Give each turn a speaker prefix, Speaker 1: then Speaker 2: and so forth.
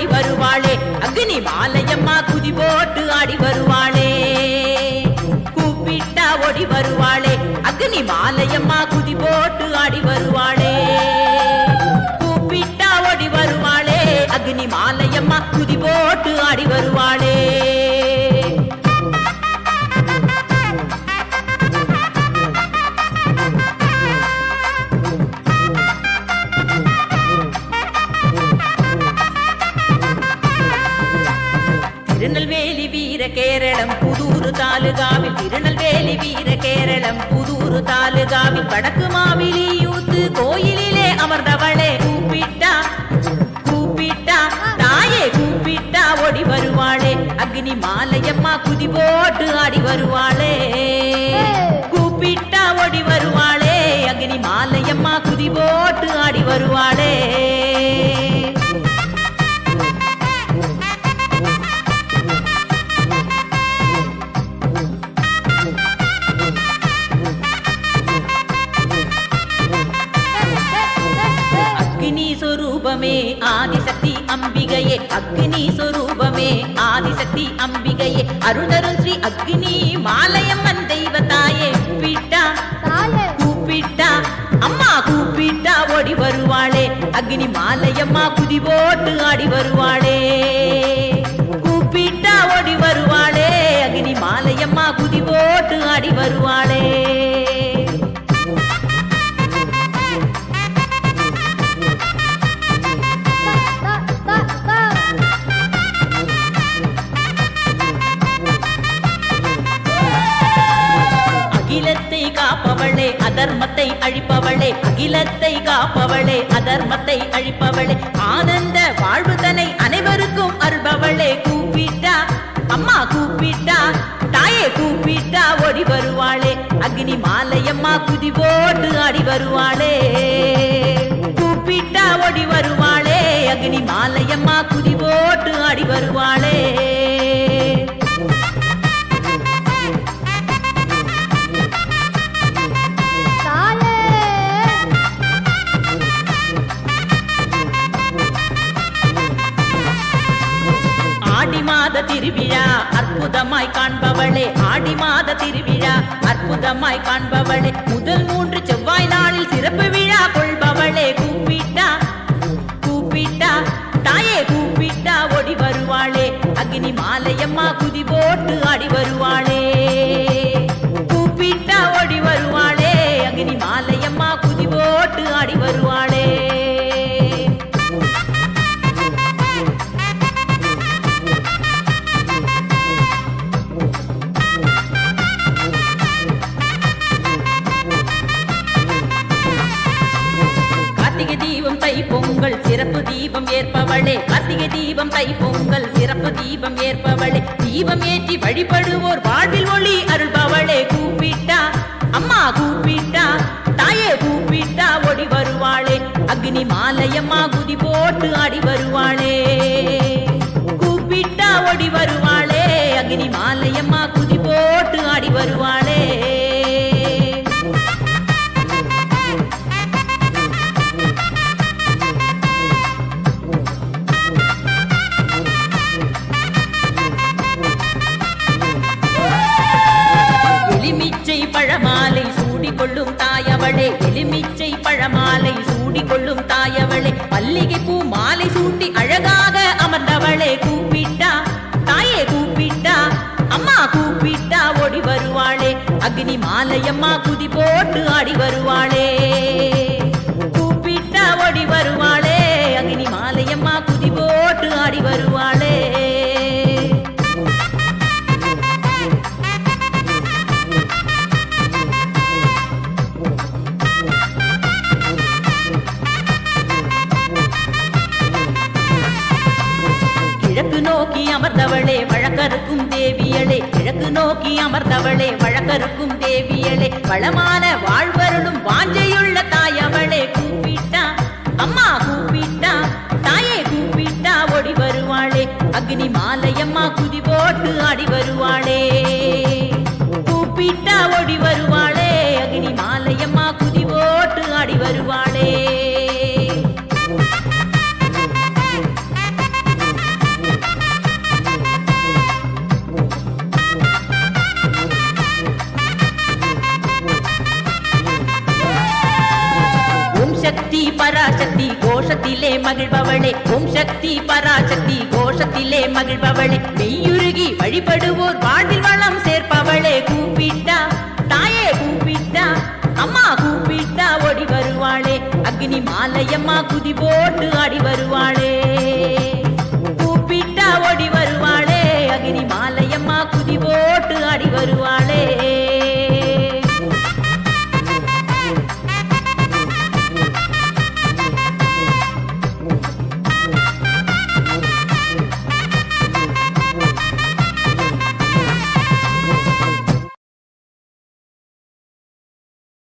Speaker 1: ஓடி வருவாளே அக்னி மாலையம்மா குதி போட்டு ஆடி வருவாளே கூப்பிட்டா ஓடி வருவாளே அக்னி மாலையம்மா குதி போட்டு ஆடி வருவாளே கூப்பிட்டா ஓடி வருவாளே அக்னி மாலையம்மா குதி போட்டு ஆடி வருவாளே திருநெல்வேலி வீர கேரளம் புதூர் தாலுகாவில் திருநெல்வேலி வீர கேரளம் புதூர் தாலுகாவில் வடக்கு மாவிலி யூத்து கோயிலிலே அமர்ந்தவளே கூப்பிட்டா கூப்பிட்டா தாயே கூப்பிட்டா ஓடி வருவாளே அக்னி மாலையம்மா குதி போட்டு ஆடி வருவாளே கூப்பிட்டா ஓடி வருவாளே அக்னி மாலையம்மா குதி போட்டு ஆடி வருவாளே ஆதிசக்தி அம்பிகையே அக்னி சொரூபமே ஆதிசக்தி அம்பிகையே அருள்தரும் ஸ்ரீ அக்னி மாலையம்மன் தெய்வத்தாயே கூப்பிட்டா கூப்பிட்டா அம்மா கூப்பிட்டா ஓடி வருவாளே அக்னி மாலையம்மா குதி போட்டு ஆடி வருவாளே கூப்பிட்டா ஓடி வருவாளே அக்னி மாலையம்மா குதி போட்டு ஆடி வருவாளே அகிலத்தை காப்பவளே அதர்மத்தை அழிப்பவளே அகிலத்தை காப்பவளே அதர்மத்தை அழிப்பவளே ஆனந்த வாழ்வுதனை அனைவருக்கும் அருள்பவளே கூப்பிட்டா அம்மா கூப்பிட்டா தாயே கூப்பிட்டா ஓடி வருவாளே அக்னி மாலையம்மா குதி போட்டு ஆடி வருவாளே கூப்பிட்டா ஓடி வருவாளே அக்னி மாலையம்மா குதி போட்டு ஆடி வருவாளே ஆடி மாத திருவிழா அற்புதமாய் காண்பவளே ஆடி மாத திருவிழா அற்புதமாய் காண்பவளே முதல் 3 செவ்வாய் நாளில் சிறப்பு விழா கொள்பவளே கூப்பிட்டா கூப்பிட்டா தாயே கூப்பிட்டா ஓடி வருவாளே அக்னி மாலையம்மா குதி போட்டு ஆடி வருவாளே கூப்பிட்டா ஓடி வருவாளே அக்னி மாலையம்மா குதி போட்டு ஆடி வருவாளே பொங்கல் சிறப்பு தீபம் ஏற்பவளே கார்த்திகை தீபம் தை பொங்கல் சிறப்பு தீபம் ஏற்பவளே தீபம் ஏற்றி வழிபடுவோர் வாழ்வில் ஒளி அருள்பவளே கூப்பிட்டா அம்மா கூப்பிட்டா தாயே கூப்பிட்டா ஓடி வருவாளே அக்னி மாலையம்மா குதி போட்டு ஆடி வருவாளே கூப்பிட்டா ஓடி வருவாளே அக்னி மாலையம்மா குதி போட்டு ஆடி வருவாளே பழமாலை சூடிக்கொள்ளும் தாயவளே எலுமிச்சை பழமாலை சூடிக்கொள்ளும் தாயவளே மல்லிகை பூ மாலை சூட்டி அழகாக அமர்ந்தவளே கூப்பிட்டா தாயே கூப்பிட்டா அம்மா கூப்பிட்டா ஓடி வருவாளே அக்னி மாலையம்மா குதி போட்டு ஆடி வருவாளே கூப்பிட்டா ஓடி வருவாளே அக்னி மாலையம்மா குதி போட்டு ஆடி வருவாளே கிழக்கு நோக்கி அமர்ந்தவளே வழக்கருக்கும் தேவியளே கிழக்கு நோக்கி அமர்ந்தவளே வழக்கருக்கும் தேவியளே வளமான வாழ்வருளும் வாஞ்சையுள்ள தாயவளே கூப்பிட்டா அம்மா கூப்பிட்டா தாயே கூப்பிட்டா ஓடி வருவாளே அக்னி மாலையம்மா குதி போட்டு ஆடி வருவாளே கூப்பிட்டா ஓடி வருவாளே அக்னி மாலையம்மா குதி போட்டு ஆடி வருவாளே பராசக்தி கோஷத்திலே மகிழ்பவளே ஓம் சக்தி பராசக்தி கோஷத்திலே மகிழ்பவளே மெய்யுருகி வழிபடுவோர் வாழ்வில் வளம் சேர்ப்பவளே கூப்பிட்டா தாயே கூப்பிட்டா அம்மா கூப்பிட்டா ஓடி வருவாளே அக்னி மாலையம்மா குதி போட்டு ஆடி வருவாளே கூப்பிட்டா ஓடி வருவாளே அக்னி மாலையம்மா குதி போட்டு ஆடி வருவாளே